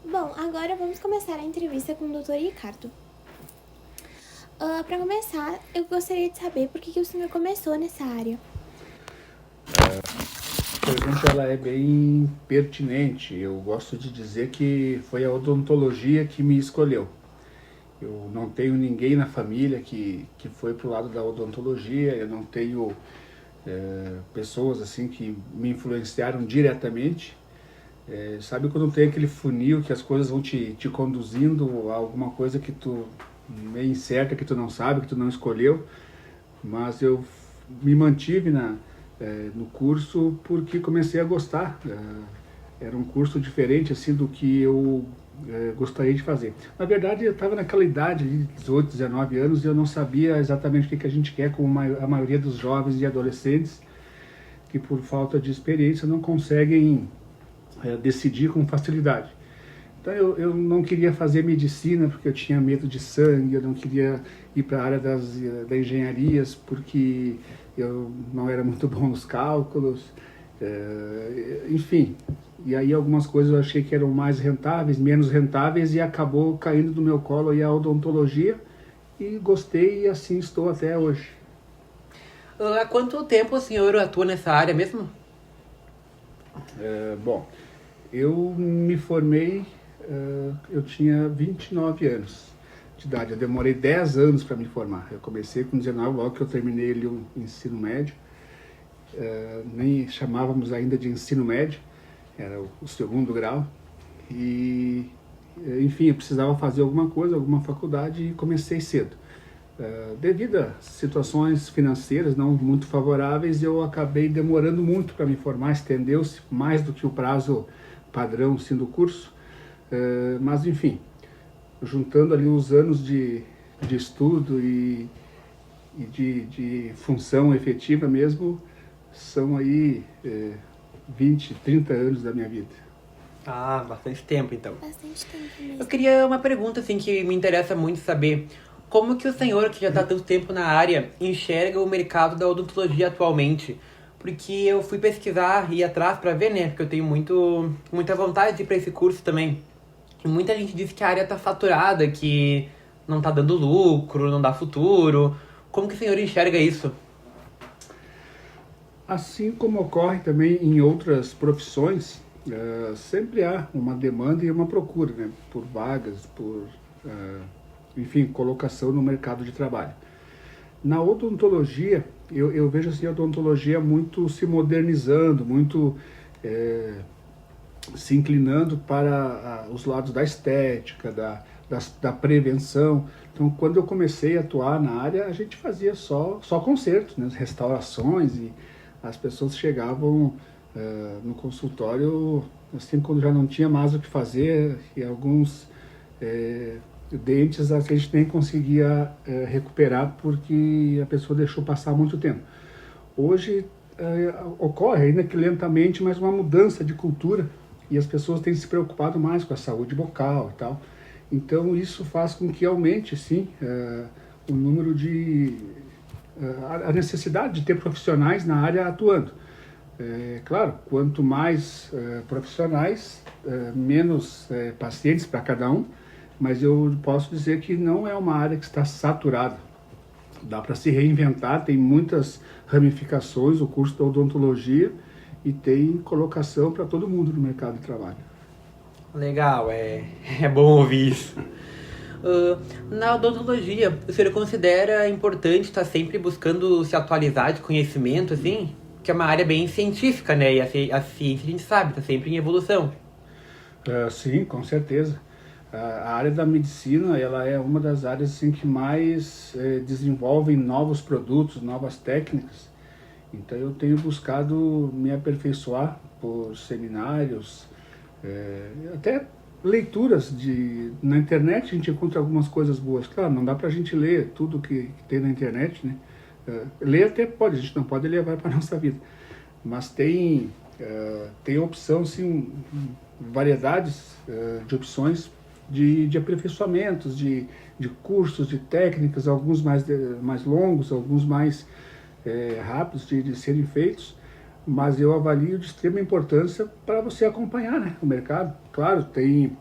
Bom, agora vamos começar a entrevista com o Dr. Ricardo. Para começar, eu gostaria de saber por que o senhor começou nessa área. A pergunta ela é bem pertinente. Eu gosto de dizer que foi a odontologia que me escolheu. Eu não tenho ninguém na família que foi pro lado da odontologia, eu não tenho pessoas assim que me influenciaram diretamente. Sabe quando tem aquele funil que as coisas vão te conduzindo a alguma coisa que tu meio incerta, que tu não sabe, que tu não escolheu? Mas eu me mantive no curso porque comecei a gostar. Era um curso diferente assim do que eu gostaria de fazer. Na verdade, eu estava naquela idade, de 18, 19 anos, e eu não sabia exatamente o que a gente quer, como a maioria dos jovens e adolescentes, que por falta de experiência não conseguem decidir com facilidade. Então eu não queria fazer medicina porque eu tinha medo de sangue, eu não queria ir para a área das engenharias porque eu não era muito bom nos cálculos, enfim. E aí algumas coisas eu achei que eram mais rentáveis, menos rentáveis, e acabou caindo do meu colo aí a odontologia, e gostei, e assim estou até hoje. Há quanto tempo o senhor atua nessa área mesmo? Bom, eu me formei, eu tinha 29 anos de idade. Eu demorei 10 anos para me formar. Eu comecei com 19, logo que eu terminei ali o ensino médio. Nem chamávamos ainda de ensino médio, era o segundo grau. E, enfim, eu precisava fazer alguma coisa, alguma faculdade, e comecei cedo. Devido a situações financeiras não muito favoráveis, eu acabei demorando muito para me formar, estendeu-se mais do que o prazo padrão assim, do curso. Mas, enfim, juntando ali os anos de estudo e de função efetiva mesmo, são aí 20, 30 anos da minha vida. Ah, bastante tempo então. Bastante tempo Eu mesmo. queria uma pergunta assim que me interessa muito saber. Como que o senhor, que já está há tanto tempo na área, enxerga o mercado da odontologia atualmente? Porque eu fui pesquisar e ir atrás para ver, né? Porque eu tenho muita vontade de ir para esse curso também. E muita gente diz que a área está saturada, que não está dando lucro, não dá futuro. Como que o senhor enxerga isso? Assim como ocorre também em outras profissões, sempre há uma demanda e uma procura, né, por vagas, por, enfim, colocação no mercado de trabalho. Na odontologia, eu vejo assim, a odontologia muito se modernizando, muito se inclinando para os lados da estética, da prevenção. Então, quando eu comecei a atuar na área, a gente fazia só concertos, né, restaurações, e as pessoas chegavam no consultório assim, quando já não tinha mais o que fazer, e alguns dentes a gente nem conseguia recuperar porque a pessoa deixou passar muito tempo. Hoje ocorre, ainda que lentamente, mas uma mudança de cultura, e as pessoas têm se preocupado mais com a saúde bucal e tal. Então isso faz com que aumente, sim, o número de... a necessidade de ter profissionais na área atuando. Claro, quanto mais profissionais, menos pacientes para cada um, mas eu posso dizer que não é uma área que está saturada. Dá para se reinventar, tem muitas ramificações o curso da odontologia, e tem colocação para todo mundo no mercado de trabalho. Legal, é bom ouvir isso. Na odontologia, o senhor considera importante estar sempre buscando se atualizar de conhecimento, assim? Que é uma área bem científica, né? E a ciência, a gente sabe, está sempre em evolução. Sim, com certeza. A área da medicina, ela é uma das áreas assim, que mais desenvolvem novos produtos, novas técnicas. Então eu tenho buscado me aperfeiçoar por seminários, até leituras na internet. A gente encontra algumas coisas boas. Claro, não dá pra gente ler tudo que tem na internet, né? Ler até pode, a gente não pode levar para a nossa vida. Mas tem opção, sim, variedades de opções de aperfeiçoamentos, de cursos, de técnicas, alguns mais longos, alguns mais rápidos de serem feitos, mas eu avalio de extrema importância para você acompanhar, né, o mercado. Claro, tem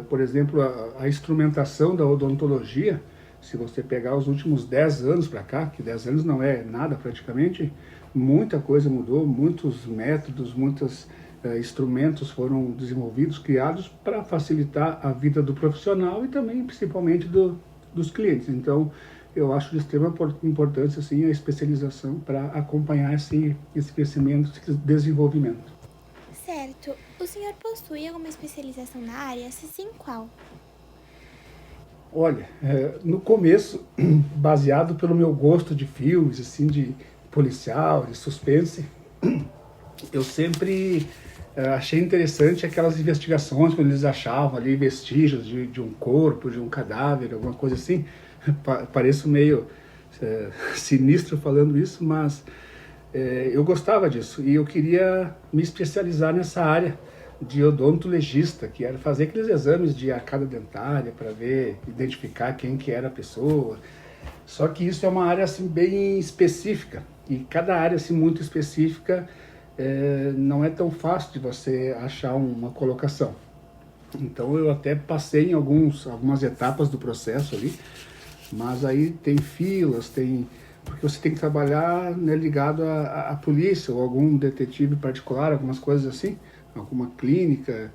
Por exemplo, a instrumentação da odontologia, se você pegar os últimos 10 anos para cá, que 10 anos não é nada praticamente, muita coisa mudou, muitos métodos, muitos instrumentos foram desenvolvidos, criados para facilitar a vida do profissional e também, principalmente, dos clientes. Então, eu acho de extrema importância assim, a especialização para acompanhar esse crescimento, esse desenvolvimento. Certo. O senhor possui alguma especialização na área? Se sim, qual? Olha, no começo, baseado pelo meu gosto de filmes, assim, de policial, de suspense, eu sempre achei interessante aquelas investigações, quando eles achavam ali vestígios de um corpo, de um cadáver, alguma coisa assim. Pareço meio sinistro falando isso, mas eu gostava disso e eu queria me especializar nessa área de odontologista, que era fazer aqueles exames de arcada dentária para ver, identificar quem que era a pessoa. Só que isso é uma área assim bem específica e cada área assim muito específica não é tão fácil de você achar uma colocação. Então eu até passei em algumas etapas do processo ali, mas aí tem filas, porque você tem que trabalhar, né, ligado à polícia ou algum detetive particular, algumas coisas assim, alguma clínica,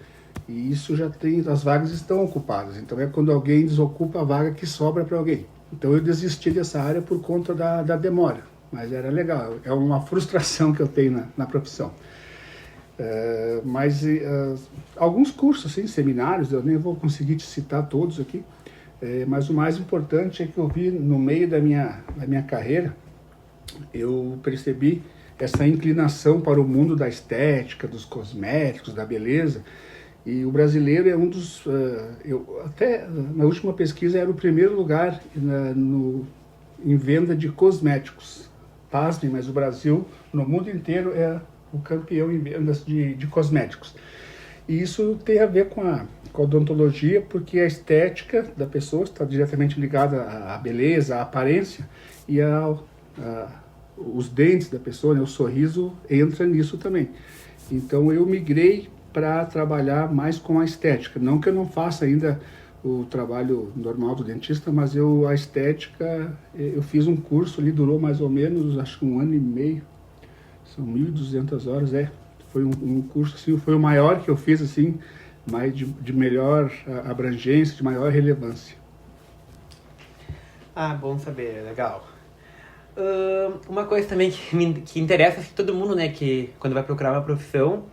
e isso já as vagas estão ocupadas. Então é quando alguém desocupa a vaga que sobra para alguém. Então eu desisti dessa área por conta da demora, mas era legal, é uma frustração que eu tenho na profissão. Mas alguns cursos, assim, seminários, eu nem vou conseguir te citar todos aqui, mas o mais importante é que eu vi no meio da minha carreira, eu percebi essa inclinação para o mundo da estética, dos cosméticos, da beleza, e o brasileiro é um dos, até na última pesquisa era o primeiro lugar em venda de cosméticos. Pasmem, mas o Brasil, no mundo inteiro, é o campeão em vendas de cosméticos. E isso tem a ver com a odontologia, porque a estética da pessoa está diretamente ligada à beleza, à aparência, e os dentes da pessoa, né, o sorriso entra nisso também. Então eu migrei para trabalhar mais com a estética. Não que eu não faça ainda o trabalho normal do dentista, mas a estética, eu fiz um curso ali, durou mais ou menos, acho que 1 ano e meio, são 1.200 horas, foi um curso, assim, foi o maior que eu fiz, assim, mais de melhor abrangência, de maior relevância. Ah, bom saber, legal. Uma coisa também que interessa assim, todo mundo, né, que quando vai procurar uma profissão,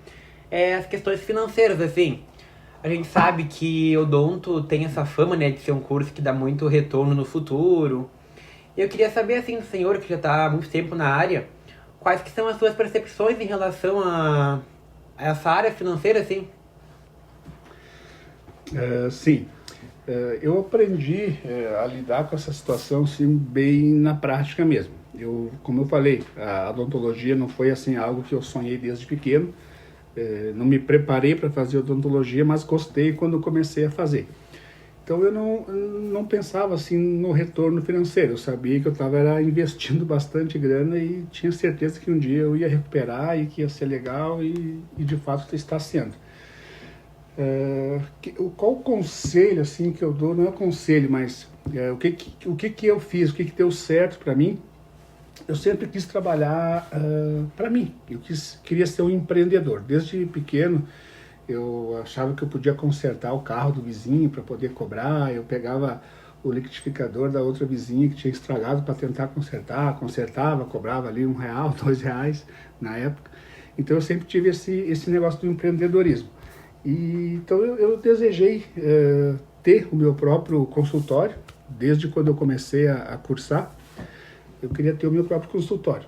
é as questões financeiras, assim. A gente sabe que odonto tem essa fama, né, de ser um curso que dá muito retorno no futuro. E eu queria saber, assim, do senhor, que já está há muito tempo na área, quais que são as suas percepções em relação a essa área financeira, assim? Sim, eu aprendi a lidar com essa situação assim, bem na prática mesmo. Como eu falei, a odontologia não foi assim algo que eu sonhei desde pequeno. Não me preparei para fazer odontologia, mas gostei quando comecei a fazer. Então eu não pensava assim no retorno financeiro. Eu sabia que eu estava investindo bastante grana e tinha certeza que um dia eu ia recuperar e que ia ser legal e de fato está sendo. Qual o conselho assim que eu dou? Não é conselho, mas o que eu fiz, o que deu certo para mim? Eu sempre quis trabalhar para mim. Eu queria ser um empreendedor. Desde pequeno eu achava que eu podia consertar o carro do vizinho para poder cobrar. Eu pegava o liquidificador da outra vizinha que tinha estragado para tentar consertar, consertava, cobrava ali R$1, R$2 na época. Então eu sempre tive esse negócio do empreendedorismo. Então eu desejei ter o meu próprio consultório, desde quando eu comecei a cursar, eu queria ter o meu próprio consultório.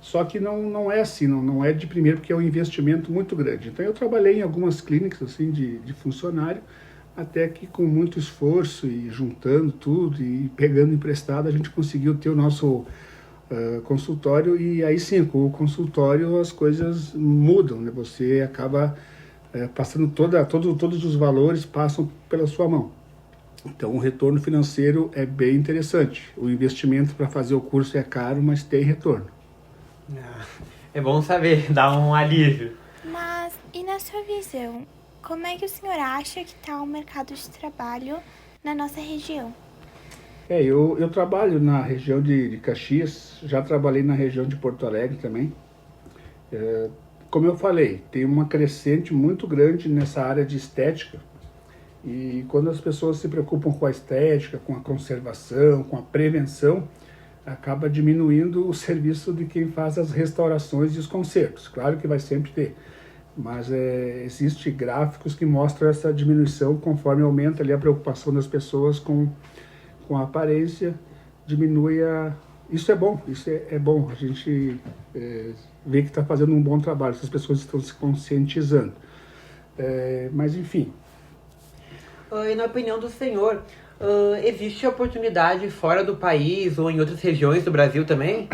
Só que não é assim, não é de primeiro, porque é um investimento muito grande. Então eu trabalhei em algumas clínicas assim, de funcionário, até que com muito esforço e juntando tudo e pegando emprestado, a gente conseguiu ter o nosso consultório. E aí sim, com o consultório as coisas mudam, né? Você acaba passando todos os valores passam pela sua mão. Então o retorno financeiro é bem interessante. O investimento para fazer o curso é caro, mas tem retorno. É bom saber, dá um alívio. Mas, e na sua visão, como é que o senhor acha que está o mercado de trabalho na nossa região? Eu trabalho na região de Caxias, já trabalhei na região de Porto Alegre também. Como eu falei, tem uma crescente muito grande nessa área de estética. E quando as pessoas se preocupam com a estética, com a conservação, com a prevenção, acaba diminuindo o serviço de quem faz as restaurações e os consertos. Claro que vai sempre ter, mas existem gráficos que mostram essa diminuição conforme aumenta ali a preocupação das pessoas com a aparência, diminui a... Isso é bom, bom. A gente vê que está fazendo um bom trabalho, essas pessoas estão se conscientizando. Mas enfim... E na opinião do senhor, existe oportunidade fora do país ou em outras regiões do Brasil também?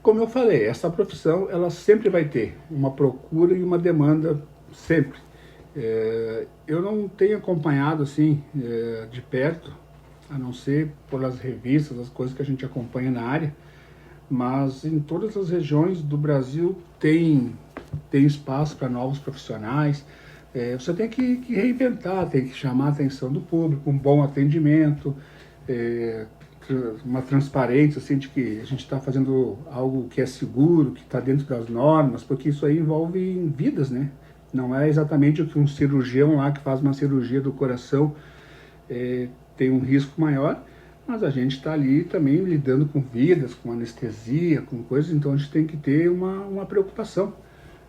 Como eu falei, essa profissão ela sempre vai ter uma procura e uma demanda, sempre. Eu não tenho acompanhado assim de perto, a não ser pelas revistas, as coisas que a gente acompanha na área, mas em todas as regiões do Brasil tem espaço para novos profissionais. Você tem que reinventar, tem que chamar a atenção do público, um bom atendimento, uma transparência assim, de que a gente está fazendo algo que é seguro, que está dentro das normas, porque isso aí envolve vidas, né? Não é exatamente o que um cirurgião lá que faz uma cirurgia do coração tem um risco maior, mas a gente está ali também lidando com vidas, com anestesia, com coisas, então a gente tem que ter uma preocupação,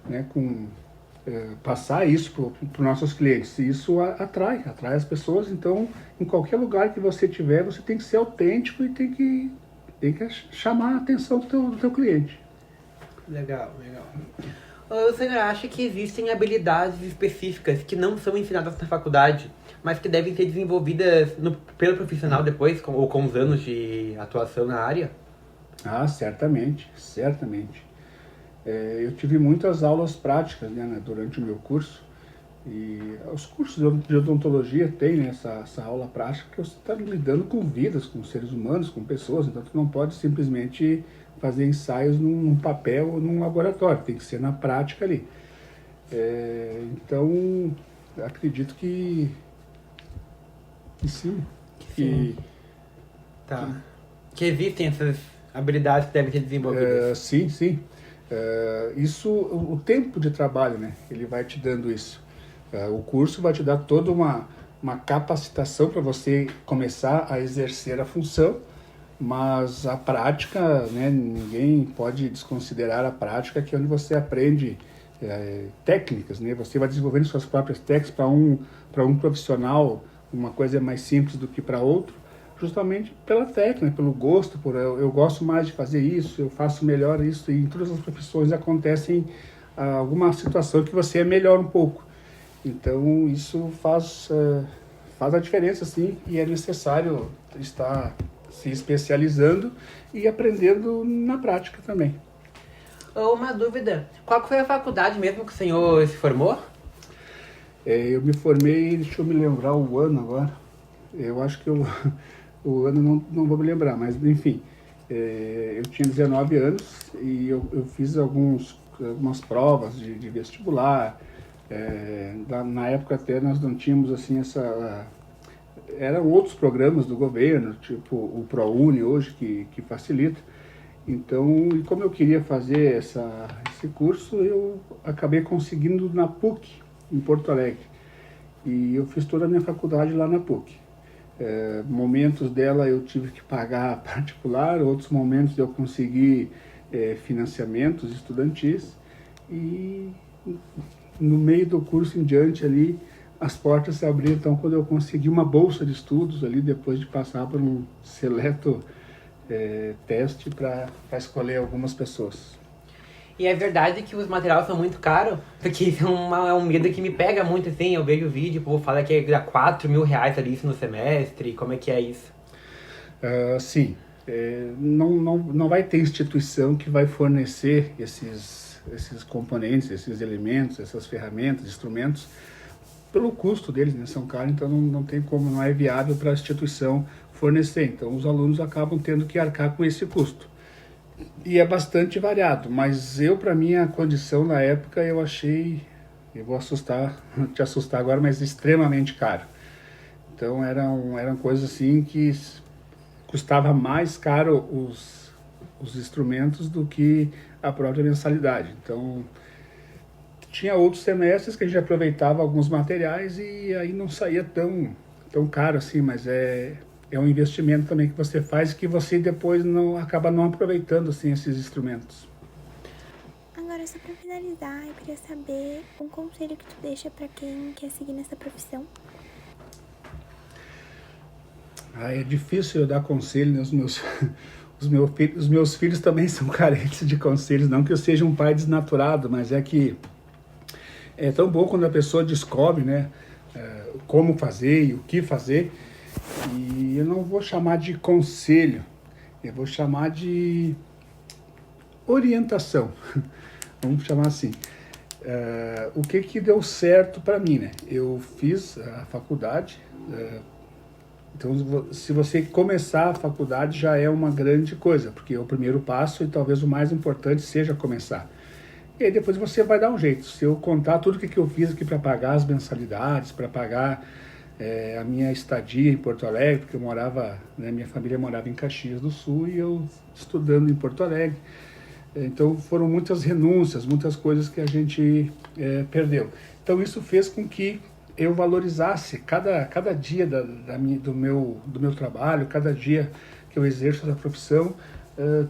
né, com passar isso para os nossos clientes. E isso atrai as pessoas, então em qualquer lugar que você tiver, você tem que ser autêntico e tem que chamar a atenção do teu cliente. Legal. O senhor acha que existem habilidades específicas que não são ensinadas na faculdade, mas que devem ser desenvolvidas pelo profissional depois, ou com os anos de atuação na área? Ah, certamente. Eu tive muitas aulas práticas, né, durante o meu curso, e os cursos de odontologia têm, né, essa aula prática, que você está lidando com vidas, com seres humanos, com pessoas, então tu não pode simplesmente fazer ensaios num papel ou num laboratório, tem que ser na prática ali. Então, acredito que sim. Que existem essas habilidades que devem ser desenvolvidas. Sim. Isso, o tempo de trabalho, né, ele vai te dando isso. O curso vai te dar toda uma capacitação para você começar a exercer a função, mas a prática, né, ninguém pode desconsiderar a prática, que é onde você aprende técnicas, né? Você vai desenvolvendo suas próprias técnicas. Para um profissional, uma coisa é mais simples do que para outro, justamente pela técnica, pelo gosto, eu gosto mais de fazer isso, eu faço melhor isso, e em todas as profissões acontecem alguma situação que você é melhor um pouco. Então isso faz a diferença, sim, e é necessário estar se especializando e aprendendo na prática também. Uma dúvida, qual foi a faculdade mesmo que o senhor se formou? Eu me formei, deixa eu me lembrar o ano agora, eu acho que o ano não vou me lembrar, mas enfim, eu tinha 19 anos e eu fiz algumas provas de vestibular. Na época até nós não tínhamos assim eram outros programas do governo, tipo o ProUni hoje, que facilita. Então, e como eu queria fazer esse curso, eu acabei conseguindo na PUC, em Porto Alegre. E eu fiz toda a minha faculdade lá na PUC. Momentos dela eu tive que pagar particular, outros momentos eu consegui financiamentos estudantis, e no meio do curso em diante ali, as portas se abriram. Então, quando eu consegui uma bolsa de estudos ali, depois de passar por um seleto teste para escolher algumas pessoas. E é verdade que os materiais são muito caros, porque isso é um medo que me pega muito, assim, eu vejo o vídeo, o povo fala que dá 4 mil reais ali isso no semestre, como é que é isso? Sim, não vai ter instituição que vai fornecer esses componentes, esses elementos, essas ferramentas, instrumentos, pelo custo deles, né? São caros, então não tem como, não é viável para a instituição fornecer. Então os alunos acabam tendo que arcar com esse custo. E é bastante variado, mas para minha condição na época, eu achei eu vou te assustar agora, mas extremamente caro. Então eram coisas assim que custava mais caro os instrumentos do que a própria mensalidade. Então tinha outros semestres que a gente aproveitava alguns materiais e aí não saía tão caro assim, mas é um investimento também que você faz que você depois acaba não aproveitando assim esses instrumentos. Agora, só pra finalizar, eu queria saber um conselho que tu deixa pra quem quer seguir nessa profissão. É difícil eu dar conselho, né? Os meus filhos também são carentes de conselhos, não que eu seja um pai desnaturado, mas é que é tão bom quando a pessoa descobre, né, como fazer e o que fazer. E eu não vou chamar de conselho, eu vou chamar de orientação. Vamos chamar assim. O que deu certo para mim, né? Eu fiz a faculdade. Então, se você começar a faculdade já é uma grande coisa, porque é o primeiro passo e talvez o mais importante seja começar. E aí depois você vai dar um jeito. Se eu contar tudo o que eu fiz aqui para pagar as mensalidades, para pagar a minha estadia em Porto Alegre, porque eu morava, né, minha família morava em Caxias do Sul e eu estudando em Porto Alegre. Então foram muitas renúncias, muitas coisas que a gente perdeu. Então isso fez com que eu valorizasse cada dia do meu trabalho, cada dia que eu exerço essa profissão,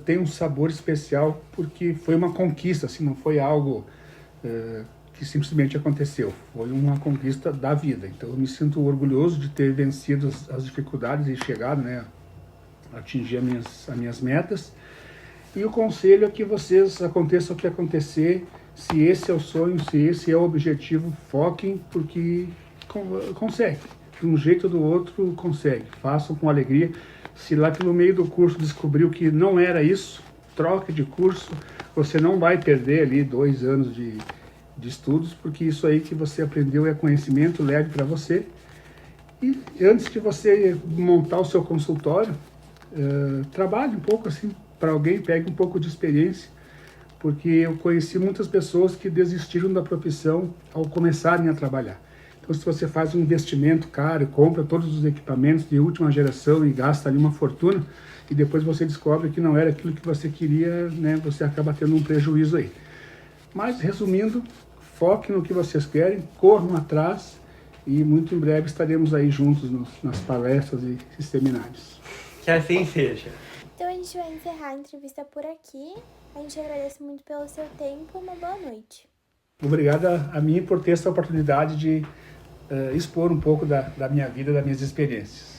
tem um sabor especial, porque foi uma conquista, assim, não foi algo que simplesmente aconteceu, foi uma conquista da vida. Então eu me sinto orgulhoso de ter vencido as dificuldades e chegado, né, a atingir as minhas metas. E o conselho é que vocês, aconteça o que acontecer, se esse é o sonho, se esse é o objetivo, foquem, porque consegue. De um jeito ou do outro, consegue. Façam com alegria. Se lá pelo meio do curso descobriu que não era isso, troque de curso. Você não vai perder ali 2 anos de estudos, porque isso aí que você aprendeu é conhecimento, leve para você. E antes de você montar o seu consultório, trabalhe um pouco assim para alguém, pegue um pouco de experiência, porque eu conheci muitas pessoas que desistiram da profissão ao começarem a trabalhar. Então, se você faz um investimento caro, compra todos os equipamentos de última geração e gasta ali uma fortuna, e depois você descobre que não era aquilo que você queria, né, você acaba tendo um prejuízo aí. Mas, resumindo, foque no que vocês querem, corram atrás e muito em breve estaremos aí juntos nas palestras e seminários. Que assim seja. Então a gente vai encerrar a entrevista por aqui. A gente agradece muito pelo seu tempo. Uma boa noite. Obrigado a mim por ter essa oportunidade de expor um pouco da minha vida, das minhas experiências.